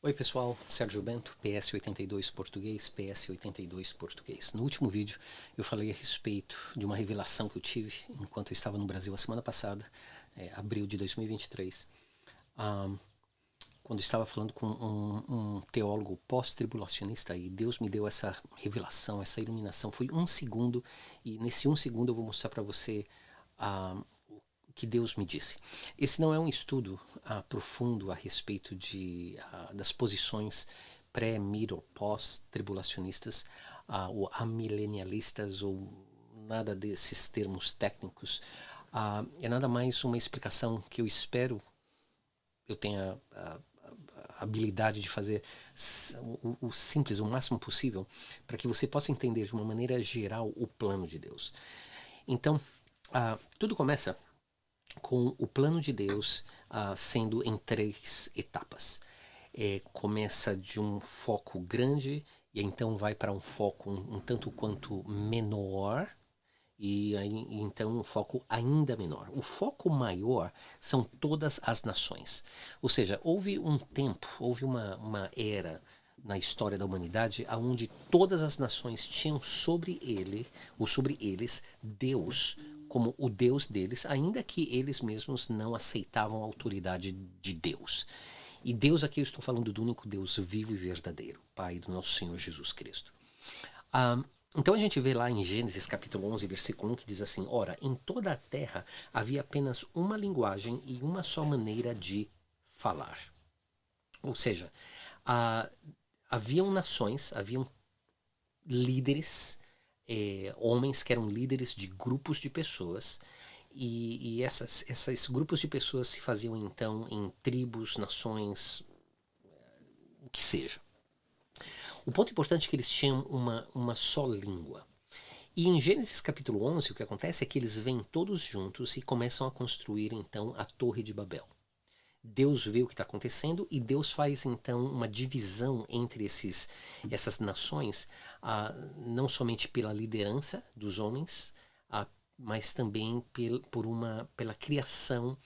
Oi pessoal, Sérgio Bento, PS82 Português, PS82 Português. No último vídeo eu falei a respeito de uma revelação que eu tive enquanto eu estava no Brasil a semana passada, abril de 2023, quando eu estava falando com um teólogo pós-tribulacionista e Deus me deu essa revelação, essa iluminação. Foi um segundo e nesse um segundo eu vou mostrar para você que Deus me disse. Esse não é um estudo profundo a respeito das posições pré, middle, pós-tribulacionistas ou amilenialistas ou nada desses termos técnicos. É nada mais uma explicação que eu espero eu tenha a habilidade de fazer o simples, o máximo possível, para que você possa entender de uma maneira geral o plano de Deus. Então, tudo começa com o plano de Deus sendo em três etapas. Começa de um foco grande e então vai para um foco um tanto quanto menor e então um foco ainda menor. O foco maior são todas as nações. Ou seja, houve um tempo, houve uma era na história da humanidade onde todas as nações tinham sobre ele, ou sobre eles, Deus como o Deus deles, ainda que eles mesmos não aceitavam a autoridade de Deus. E Deus aqui eu estou falando do único Deus vivo e verdadeiro, Pai do nosso Senhor Jesus Cristo. Então a gente vê lá em Gênesis capítulo 11, versículo 1, que diz assim: Ora, em toda a terra havia apenas uma linguagem e uma só maneira de falar. Ou seja, haviam nações, haviam líderes, homens que eram líderes de grupos de pessoas, e esses grupos de pessoas se faziam então em tribos, nações, o que seja. O ponto importante é que eles tinham uma só língua. E em Gênesis capítulo 11, o que acontece é que eles vêm todos juntos e começam a construir então a Torre de Babel. Deus vê o que está acontecendo e Deus faz então uma divisão entre essas nações, não somente pela liderança dos homens, mas também pela criação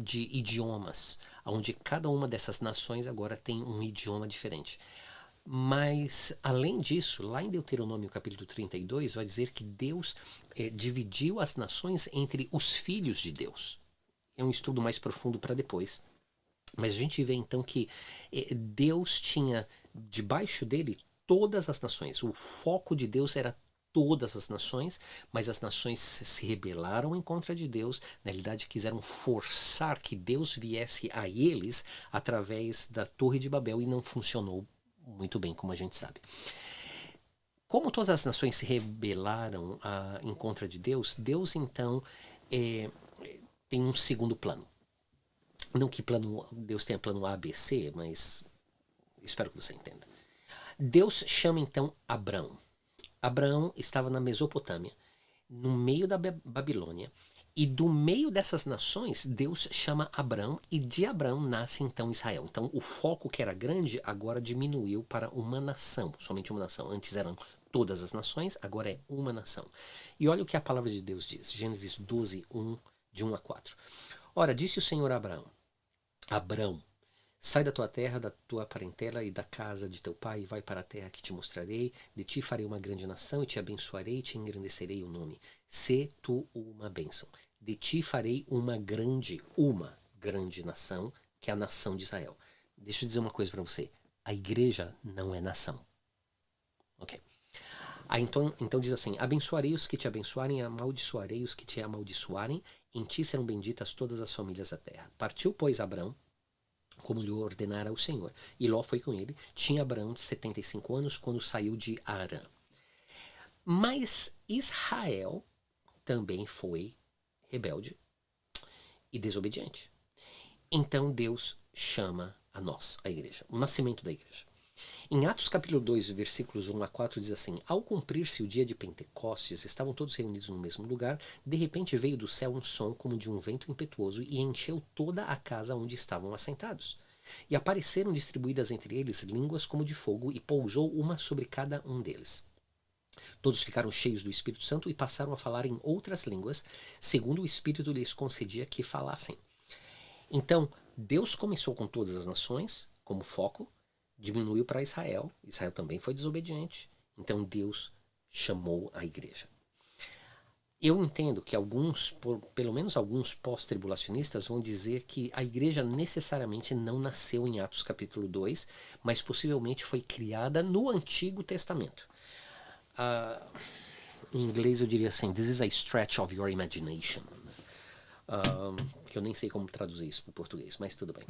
de idiomas, onde cada uma dessas nações agora tem um idioma diferente. Mas, além disso, lá em Deuteronômio capítulo 32, vai dizer que Deus dividiu as nações entre os filhos de Deus. É um estudo mais profundo para depois. Mas a gente vê então que Deus tinha debaixo dele todas as nações. O foco de Deus era todas as nações, mas as nações se rebelaram em contra de Deus. Na realidade, quiseram forçar que Deus viesse a eles através da Torre de Babel e não funcionou muito bem, como a gente sabe. Como todas as nações se rebelaram em contra de Deus, Deus então tem um segundo plano. Não que Deus tenha plano A, B, C, mas espero que você entenda. Deus chama então Abrão. Abraão estava na Mesopotâmia, no meio da Babilônia, e do meio dessas nações, Deus chama Abrão, e de Abrão nasce então Israel. Então o foco que era grande agora diminuiu para uma nação, somente uma nação. Antes eram todas as nações, agora é uma nação. E olha o que a palavra de Deus diz, Gênesis 12, 1, de 1 a 4. Ora, disse o Senhor a Abraão: Abrão, sai da tua terra, da tua parentela e da casa de teu pai, e vai para a terra que te mostrarei. De ti farei uma grande nação, e te abençoarei, e te engrandecerei o nome. Sê tu uma bênção. De ti farei uma grande nação, que é a nação de Israel. Deixa eu dizer uma coisa para você. A igreja não é nação. Ok? Então diz assim: abençoarei os que te abençoarem, amaldiçoarei os que te amaldiçoarem. Em ti serão benditas todas as famílias da terra. Partiu, pois, Abrão, como lhe ordenara o Senhor. E Ló foi com ele. Tinha Abraão 75 anos quando saiu de Arã. Mas Israel também foi rebelde e desobediente. Então Deus chama a nós, a igreja, o nascimento da igreja. Em Atos capítulo 2, versículos 1 a 4, diz assim: Ao cumprir-se o dia de Pentecostes, estavam todos reunidos no mesmo lugar. De repente veio do céu um som como de um vento impetuoso e encheu toda a casa onde estavam assentados. E apareceram distribuídas entre eles línguas como de fogo, e pousou uma sobre cada um deles. Todos ficaram cheios do Espírito Santo e passaram a falar em outras línguas, segundo o Espírito lhes concedia que falassem. Então, Deus começou com todas as nações como foco, diminuiu para Israel. Israel também foi desobediente. Então Deus chamou a igreja. Eu entendo que pelo menos alguns pós-tribulacionistas vão dizer que a igreja necessariamente não nasceu em Atos capítulo 2, mas possivelmente foi criada no Antigo Testamento. Em inglês eu diria assim, this is a stretch of your imagination. Que eu nem sei como traduzir isso para o português, mas tudo bem.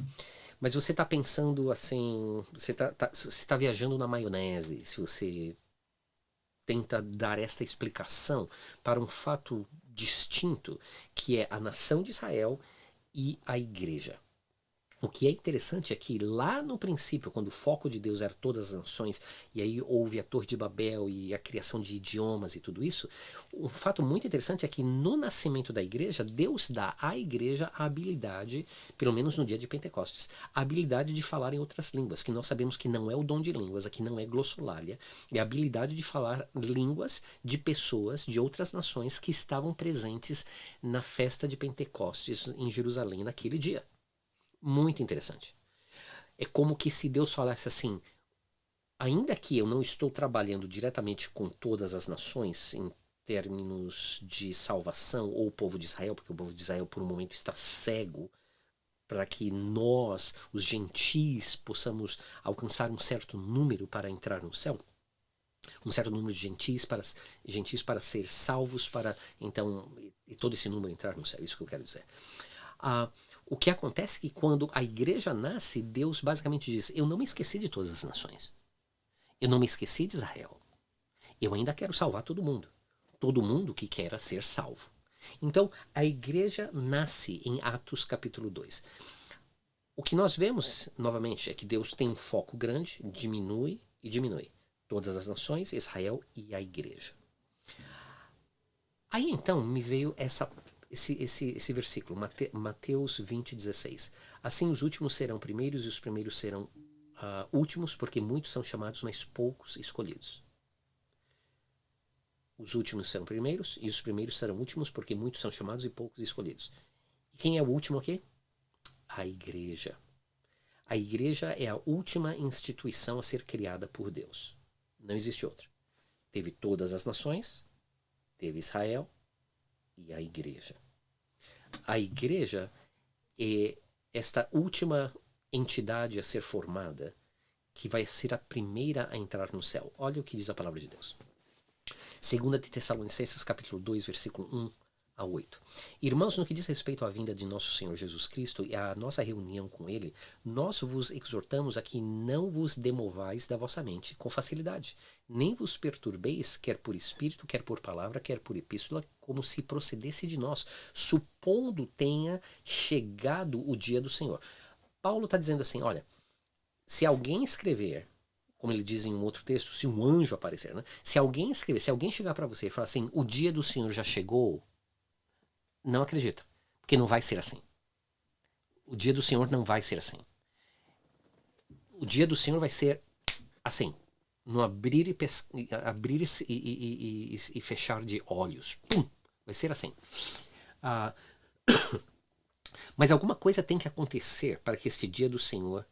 Mas você está pensando assim, você tá viajando na maionese, se você tenta dar esta explicação para um fato distinto, que é a nação de Israel e a igreja. O que é interessante é que lá no princípio, quando o foco de Deus era todas as nações, e aí houve a Torre de Babel e a criação de idiomas e tudo isso, um fato muito interessante é que no nascimento da igreja, Deus dá à igreja a habilidade, pelo menos no dia de Pentecostes, a habilidade de falar em outras línguas, que nós sabemos que não é o dom de línguas, aqui não é glossolalia, é a habilidade de falar línguas de pessoas de outras nações que estavam presentes na festa de Pentecostes em Jerusalém naquele dia. Muito interessante. É como que se Deus falasse assim, ainda que eu não estou trabalhando diretamente com todas as nações em termos de salvação, ou o povo de Israel, porque o povo de Israel por um momento está cego para que nós, os gentis, possamos alcançar um certo número para entrar no céu, um certo número de gentis para ser salvos, para então e todo esse número entrar no céu, isso que eu quero dizer. O que acontece é que quando a igreja nasce, Deus basicamente diz, eu não me esqueci de todas as nações. Eu não me esqueci de Israel. Eu ainda quero salvar todo mundo. Todo mundo que queira ser salvo. Então, a igreja nasce em Atos capítulo 2. O que nós vemos, novamente, é que Deus tem um foco grande, diminui e diminui. Todas as nações, Israel e a igreja. Aí então me veio esse versículo, Mateus 20, 16. Assim os últimos serão primeiros e os primeiros serão últimos, porque muitos são chamados, mas poucos escolhidos. Os últimos serão primeiros e os primeiros serão últimos, porque muitos são chamados e poucos escolhidos. E quem é o último aqui? A igreja. A igreja é a última instituição a ser criada por Deus. Não existe outra. Teve todas as nações, teve Israel e a igreja. A igreja é esta última entidade a ser formada, que vai ser a primeira a entrar no céu. Olha o que diz a palavra de Deus. 2 de Tessalonicenses capítulo 2, versículo 1 a 8. Irmãos, no que diz respeito à vinda de nosso Senhor Jesus Cristo e à nossa reunião com Ele, nós vos exortamos a que não vos demovais da vossa mente com facilidade, nem vos perturbeis, quer por espírito, quer por palavra, quer por epístola, como se procedesse de nós, supondo tenha chegado o dia do Senhor. Paulo está dizendo assim, olha, se alguém escrever, como ele diz em um outro texto, se um anjo aparecer, né? Se alguém escrever, se alguém chegar para você e falar assim, o dia do Senhor já chegou, não acredita, porque não vai ser assim. O dia do Senhor não vai ser assim. O dia do Senhor vai ser assim, no abrir e fechar de olhos. Pum! Vai ser assim. Mas alguma coisa tem que acontecer para que este dia do Senhor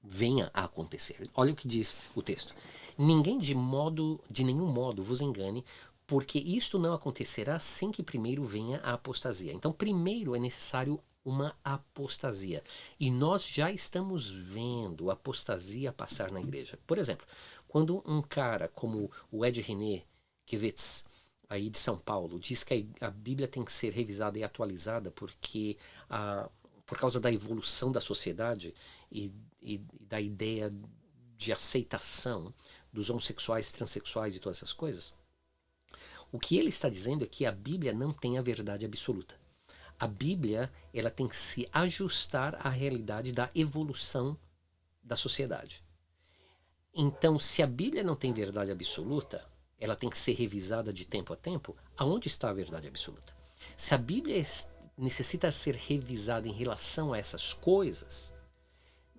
venha a acontecer. Olha o que diz o texto. Ninguém de nenhum modo vos engane, porque isto não acontecerá sem que primeiro venha a apostasia. Então, primeiro é necessário uma apostasia. E nós já estamos vendo a apostasia passar na igreja. Por exemplo, quando um cara como o Ed René Kivitz, aí de São Paulo, diz que a Bíblia tem que ser revisada e atualizada porque por causa da evolução da sociedade e da ideia de aceitação dos homossexuais, transexuais e todas essas coisas, o que ele está dizendo é que a Bíblia não tem a verdade absoluta. A Bíblia, ela tem que se ajustar à realidade da evolução da sociedade. Então, se a Bíblia não tem verdade absoluta, ela tem que ser revisada de tempo a tempo. Aonde está a verdade absoluta? Se a Bíblia necessita ser revisada em relação a essas coisas,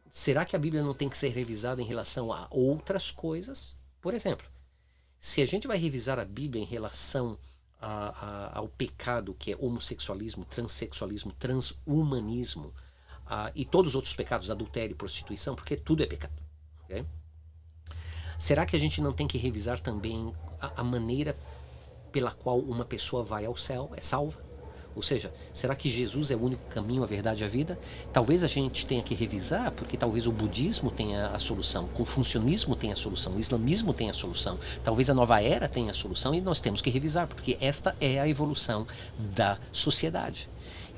será que a Bíblia não tem que ser revisada em relação a outras coisas? Por exemplo, se a gente vai revisar a Bíblia em relação ao pecado que é homossexualismo, transexualismo, transhumanismo e todos os outros pecados, adultério, prostituição, porque tudo é pecado. Okay? Será que a gente não tem que revisar também a maneira pela qual uma pessoa vai ao céu, é salva? Ou seja, será que Jesus é o único caminho, a verdade e a vida? Talvez a gente tenha que revisar, porque talvez o budismo tenha a solução, o confucionismo tenha a solução, o islamismo tenha a solução, talvez a nova era tenha a solução, e nós temos que revisar, porque esta é a evolução da sociedade.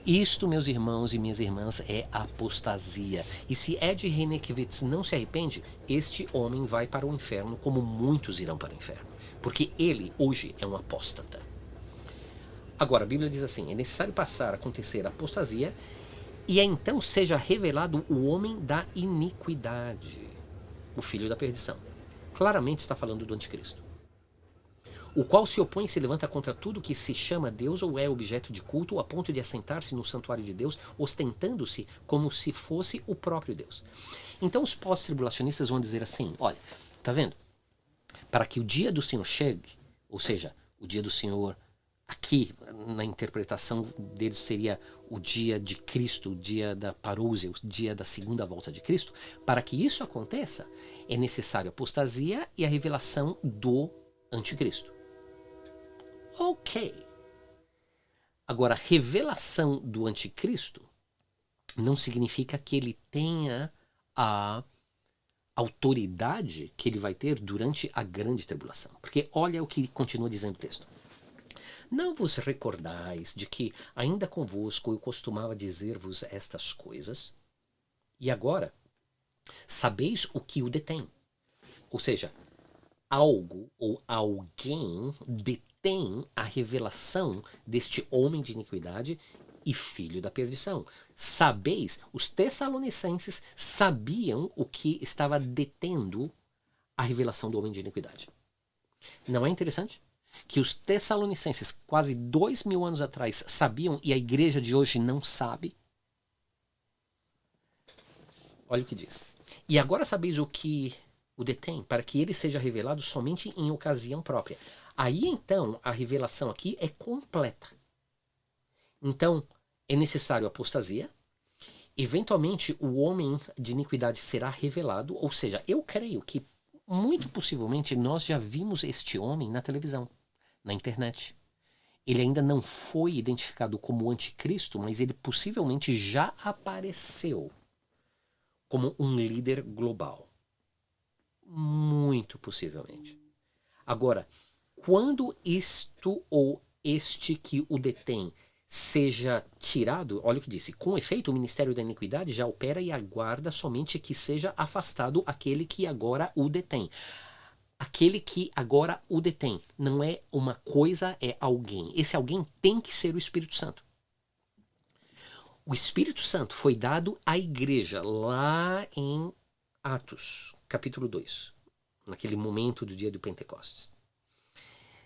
Isto, meus irmãos e minhas irmãs, é apostasia. E se Ed Renekiewicz não se arrepende, este homem vai para o inferno, como muitos irão para o inferno. Porque ele, hoje, é um apóstata. Agora, a Bíblia diz assim, é necessário passar a acontecer a apostasia, e então seja revelado o homem da iniquidade, o filho da perdição. Claramente está falando do anticristo. O qual se opõe e se levanta contra tudo que se chama Deus ou é objeto de culto, a ponto de assentar-se no santuário de Deus, ostentando-se como se fosse o próprio Deus. Então os pós-tribulacionistas vão dizer assim, olha, tá vendo? Para que o dia do Senhor chegue, ou seja, o dia do Senhor aqui, na interpretação deles, seria o dia de Cristo, o dia da parousia, o dia da segunda volta de Cristo. Para que isso aconteça, é necessário a apostasia e a revelação do anticristo. Ok. Agora, revelação do anticristo não significa que ele tenha a autoridade que ele vai ter durante a grande tribulação. Porque olha o que continua dizendo o texto. Não vos recordais de que ainda convosco eu costumava dizer-vos estas coisas? E agora, sabeis o que o detém. Ou seja, algo ou alguém detém a revelação deste homem de iniquidade e filho da perdição. Sabeis, os tessalonicenses sabiam o que estava detendo a revelação do homem de iniquidade. Não é interessante? Que os tessalonicenses, quase 2000 anos atrás, sabiam e a igreja de hoje não sabe? Olha o que diz. E agora sabeis o que o detém, para que ele seja revelado somente em ocasião própria. Aí então a revelação aqui é completa. Então é necessário apostasia. Eventualmente o homem de iniquidade será revelado, ou seja, eu creio que muito possivelmente nós já vimos este homem na televisão, na internet. Ele ainda não foi identificado como anticristo, mas ele possivelmente já apareceu como um líder global. Muito possivelmente. Agora, quando isto ou este que o detém seja tirado, olha o que disse, com efeito o ministério da iniquidade já opera e aguarda somente que seja afastado aquele que agora o detém. Aquele que agora o detém. Não é uma coisa, é alguém. Esse alguém tem que ser o Espírito Santo. O Espírito Santo foi dado à igreja lá em Atos, capítulo 2, naquele momento do dia do Pentecostes.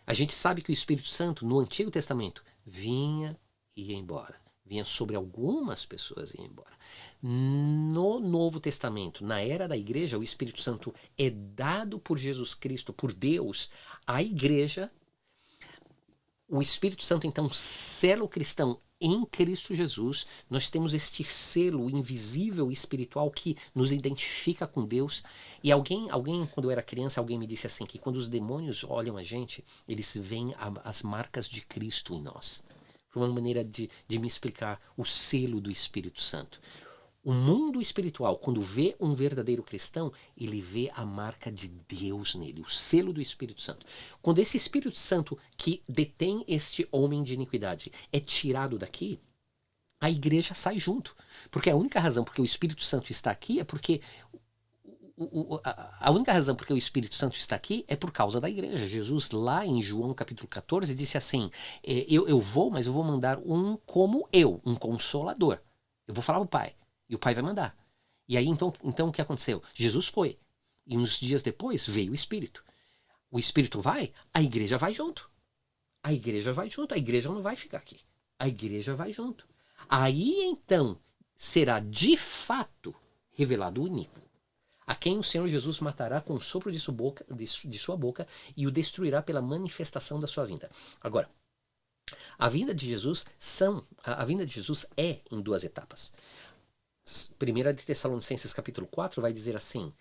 A gente sabe que o Espírito Santo, no Antigo Testamento, vinha e ia embora. Vinha sobre algumas pessoas e ia embora. No Novo Testamento, na era da igreja, o Espírito Santo é dado por Jesus Cristo, por Deus, à igreja. O Espírito Santo, então, sela o cristão em Cristo Jesus. Nós temos este selo invisível e espiritual que nos identifica com Deus. E alguém, quando eu era criança, alguém me disse assim, que quando os demônios olham a gente, eles veem as marcas de Cristo em nós. Foi uma maneira de me explicar o selo do Espírito Santo. O mundo espiritual, quando vê um verdadeiro cristão, ele vê a marca de Deus nele, o selo do Espírito Santo. Quando esse Espírito Santo que detém este homem de iniquidade é tirado daqui, a igreja sai junto. Porque a única razão porque o Espírito Santo está aqui é porque a única razão porque o Espírito Santo está aqui é por causa da igreja. Jesus, lá em João capítulo 14, disse assim, eu vou, mas eu vou mandar um como eu, um consolador. Eu vou falar ao Pai, e o Pai vai mandar. E aí, então o que aconteceu? Jesus foi, e uns dias depois veio o Espírito. O Espírito vai, a igreja vai junto. A igreja vai junto, a igreja não vai ficar aqui. A igreja vai junto. Aí, então, será de fato revelado o iníquo, a quem o Senhor Jesus matará com o sopro de sua boca e o destruirá pela manifestação da sua vinda. Agora, a vinda de Jesus é em duas etapas. 1 de Tessalonicenses capítulo 4 vai dizer assim,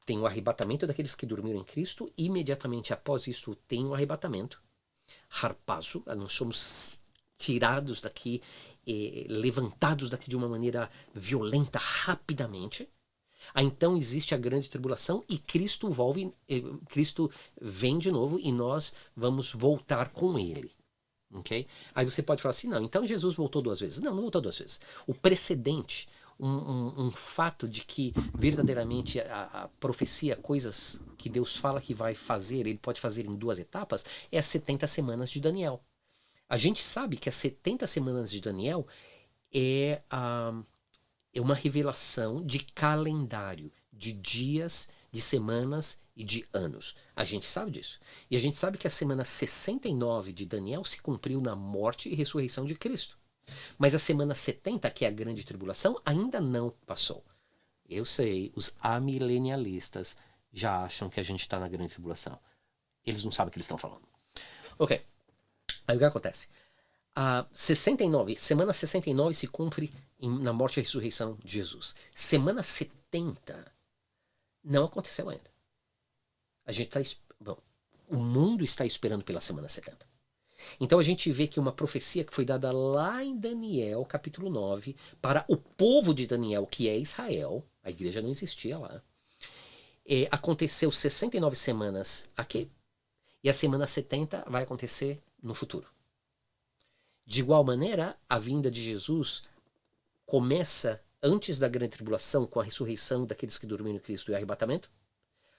tem o arrebatamento daqueles que dormiram em Cristo, imediatamente após isso tem o arrebatamento, harpazo, nós somos tirados daqui, levantados daqui de uma maneira violenta, rapidamente. Então existe a grande tribulação e Cristo vem de novo e nós vamos voltar com ele. Okay? Aí você pode falar assim, não, então Jesus voltou 2 vezes. Não, não voltou 2 vezes. O precedente, um fato de que verdadeiramente a profecia, coisas que Deus fala que vai fazer, ele pode fazer em 2 etapas, é as 70 semanas de Daniel. A gente sabe que as 70 semanas de Daniel é uma revelação de calendário, de dias, de semanas e de anos. A gente sabe disso. E a gente sabe que a semana 69 de Daniel se cumpriu na morte e ressurreição de Cristo. Mas a semana 70, que é a grande tribulação, ainda não passou. Eu sei, os amilenialistas já acham que a gente está na grande tribulação. Eles não sabem o que eles estão falando. Ok. Aí o que acontece? A 69, semana 69 se cumpre na morte e ressurreição de Jesus. Semana 70 não aconteceu ainda. A gente bom, o mundo está esperando pela semana 70. Então a gente vê que uma profecia que foi dada lá em Daniel, capítulo 9, para o povo de Daniel, que é Israel, a igreja não existia lá, aconteceu 69 semanas aqui, e a semana 70 vai acontecer no futuro. De igual maneira, a vinda de Jesus começa antes da grande tribulação, com a ressurreição daqueles que dormiram em Cristo e o arrebatamento.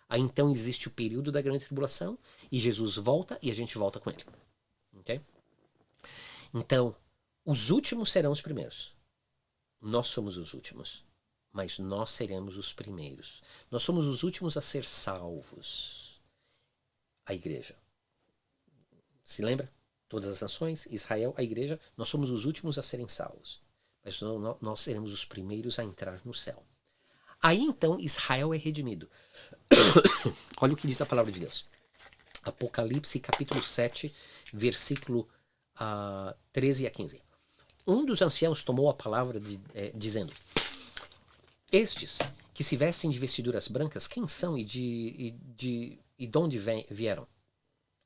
Aí então existe o período da grande tribulação, e Jesus volta e a gente volta com ele. Okay? Então, os últimos serão os primeiros. Nós somos os últimos, mas nós seremos os primeiros. Nós somos os últimos a ser salvos. A igreja. Se lembra? Todas as nações, Israel, a igreja, nós somos os últimos a serem salvos. Mas nós seremos os primeiros a entrar no céu. Aí então Israel é redimido. Olha o que diz a palavra de Deus. Apocalipse capítulo 7, versículo 13 a 15. Um dos anciãos tomou a palavra dizendo: Estes que se vestem de vestiduras brancas, quem são e de onde vieram?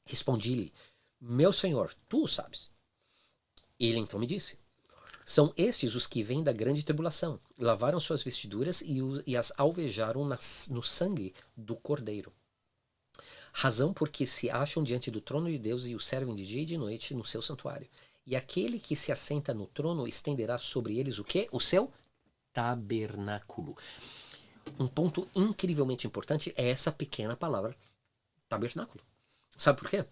Respondi-lhe: Meu senhor, tu o sabes. Ele então me disse: São estes os que vêm da grande tribulação. Lavaram suas vestiduras e as alvejaram no sangue do Cordeiro. Razão porque se acham diante do trono de Deus e o servem de dia e de noite no seu santuário. E aquele que se assenta no trono estenderá sobre eles o quê? O seu tabernáculo. Um ponto incrivelmente importante é essa pequena palavra tabernáculo. Sabe por quê?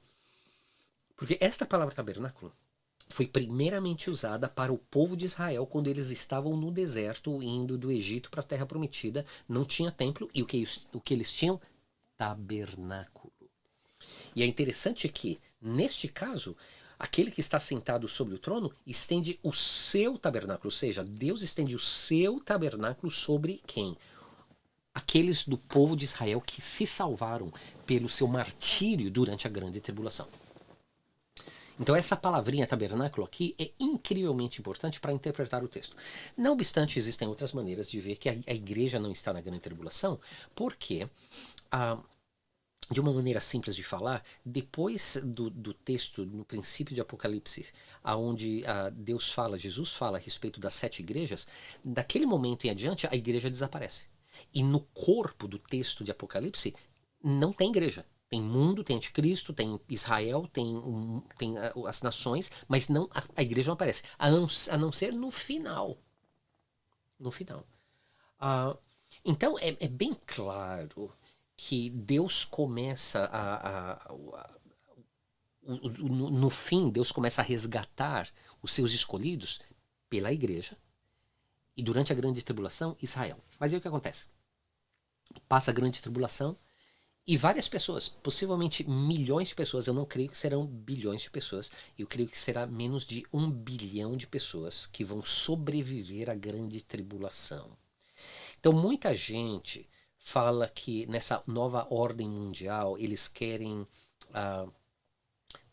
Porque esta palavra tabernáculo foi primeiramente usada para o povo de Israel quando eles estavam no deserto, indo do Egito para a Terra Prometida. Não tinha templo e o que eles tinham? Tabernáculo. E é interessante que, neste caso, aquele que está sentado sobre o trono estende o seu tabernáculo, ou seja, Deus estende o seu tabernáculo sobre quem? Aqueles do povo de Israel que se salvaram pelo seu martírio durante a grande tribulação. Então essa palavrinha tabernáculo aqui é incrivelmente importante para interpretar o texto. Não obstante, existem outras maneiras de ver que a igreja não está na grande tribulação, porque, de uma maneira simples de falar, depois do texto, no princípio de Apocalipse, onde Deus fala, Jesus fala a respeito das 7 igrejas, daquele momento em adiante a igreja desaparece. E no corpo do texto de Apocalipse não tem igreja. Tem mundo, tem anticristo, tem Israel, tem as nações, mas não a igreja não aparece. A não ser no final. No final. Então é bem claro que Deus começa no fim, Deus começa a resgatar os seus escolhidos pela igreja e durante a grande tribulação, Israel. Mas aí o que acontece? Passa a grande tribulação e várias pessoas, possivelmente milhões de pessoas, eu não creio que serão bilhões de pessoas, eu creio que será menos de 1 bilhão de pessoas que vão sobreviver à grande tribulação. Então muita gente fala que nessa nova ordem mundial eles querem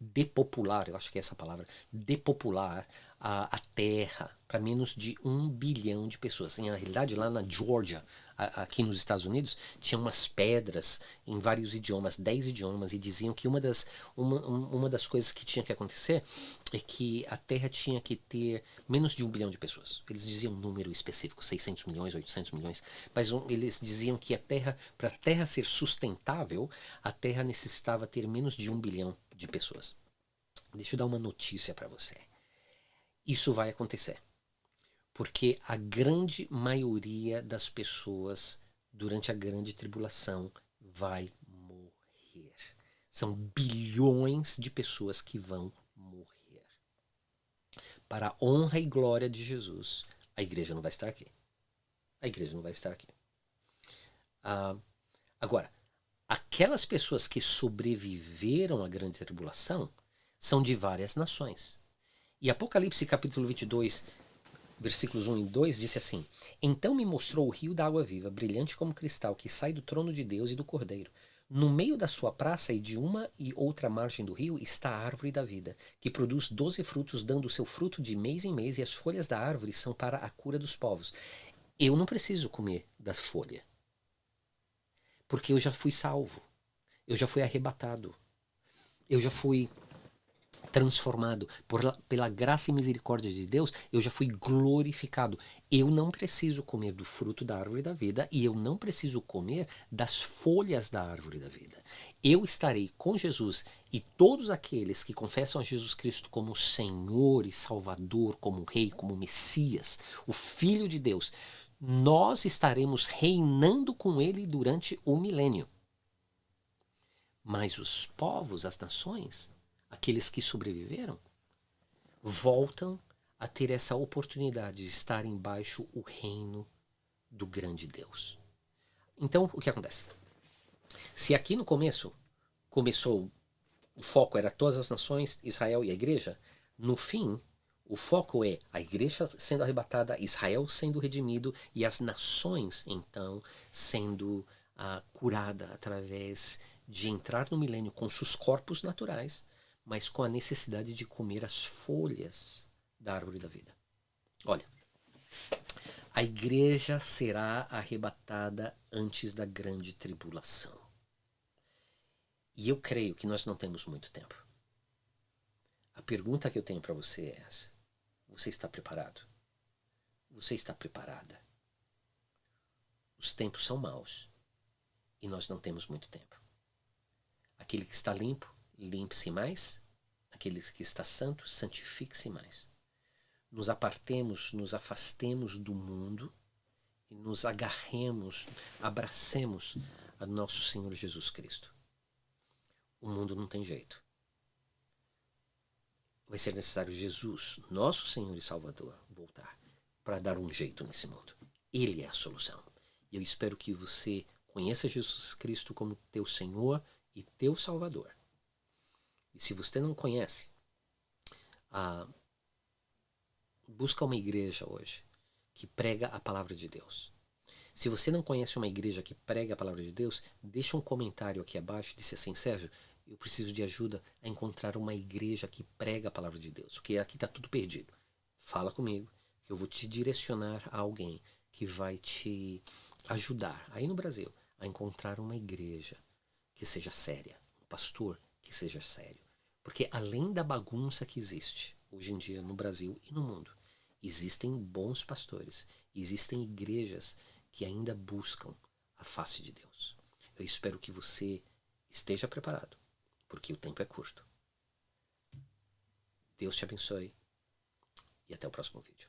depopular, eu acho que é essa palavra, depopular a Terra, para menos de 1 bilhão de pessoas. Na realidade, lá na Georgia, aqui nos Estados Unidos, tinha umas pedras em vários idiomas, 10 idiomas, e diziam que uma das coisas que tinha que acontecer é que a Terra tinha que ter menos de 1 bilhão de pessoas. Eles diziam um número específico, 600 milhões, 800 milhões, mas eles diziam que para a Terra ser sustentável, a Terra necessitava ter menos de 1 bilhão de pessoas. Deixa eu dar uma notícia para você. Isso vai acontecer. Porque a grande maioria das pessoas durante a grande tribulação vai morrer. São bilhões de pessoas que vão morrer. Para a honra e glória de Jesus, a igreja não vai estar aqui. A igreja não vai estar aqui. Agora, aquelas pessoas que sobreviveram à grande tribulação são de várias nações. E Apocalipse capítulo 22, versículos 1 e 2, disse assim: Então me mostrou o rio da água viva, brilhante como cristal, que sai do trono de Deus e do Cordeiro. No meio da sua praça e de uma e outra margem do rio está a árvore da vida, que produz 12 frutos, dando o seu fruto de mês em mês, e as folhas da árvore são para a cura dos povos. Eu não preciso comer da folha, porque eu já fui salvo, eu já fui arrebatado, eu já fui transformado pela graça e misericórdia de Deus, eu já fui glorificado. Eu não preciso comer do fruto da árvore da vida e eu não preciso comer das folhas da árvore da vida. Eu estarei com Jesus e todos aqueles que confessam a Jesus Cristo como Senhor e Salvador, como Rei, como Messias, o Filho de Deus, nós estaremos reinando com Ele durante o milênio. Mas os povos, as nações, aqueles que sobreviveram, voltam a ter essa oportunidade de estar embaixo o reino do grande Deus. Então, o que acontece? Se aqui no começo começou, o foco era todas as nações, Israel e a igreja, no fim, o foco é a igreja sendo arrebatada, Israel sendo redimido e as nações, então, sendo curada através de entrar no milênio com seus corpos naturais, mas com a necessidade de comer as folhas da árvore da vida. Olha, a igreja será arrebatada antes da grande tribulação. E eu creio que nós não temos muito tempo. A pergunta que eu tenho para você é essa: você está preparado? Você está preparada? Os tempos são maus e nós não temos muito tempo. Aquele que está limpo, limpe-se mais. Aquele que está santo, santifique-se mais. Nos apartemos, nos afastemos do mundo e nos agarremos, abracemos a nosso Senhor Jesus Cristo. O mundo não tem jeito. Vai ser necessário Jesus, nosso Senhor e Salvador, voltar para dar um jeito nesse mundo. Ele é a solução. E eu espero que você conheça Jesus Cristo como teu Senhor e teu Salvador. E se você não conhece, busca uma igreja hoje que prega a palavra de Deus. Se você não conhece uma igreja que prega a palavra de Deus, deixa um comentário aqui abaixo e diz assim: Sérgio, eu preciso de ajuda a encontrar uma igreja que prega a palavra de Deus, porque aqui está tudo perdido. Fala comigo, que eu vou te direcionar a alguém que vai te ajudar aí no Brasil a encontrar uma igreja que seja séria, um pastor que seja sério. Porque além da bagunça que existe hoje em dia no Brasil e no mundo, existem bons pastores, existem igrejas que ainda buscam a face de Deus. Eu espero que você esteja preparado, porque o tempo é curto. Deus te abençoe e até o próximo vídeo.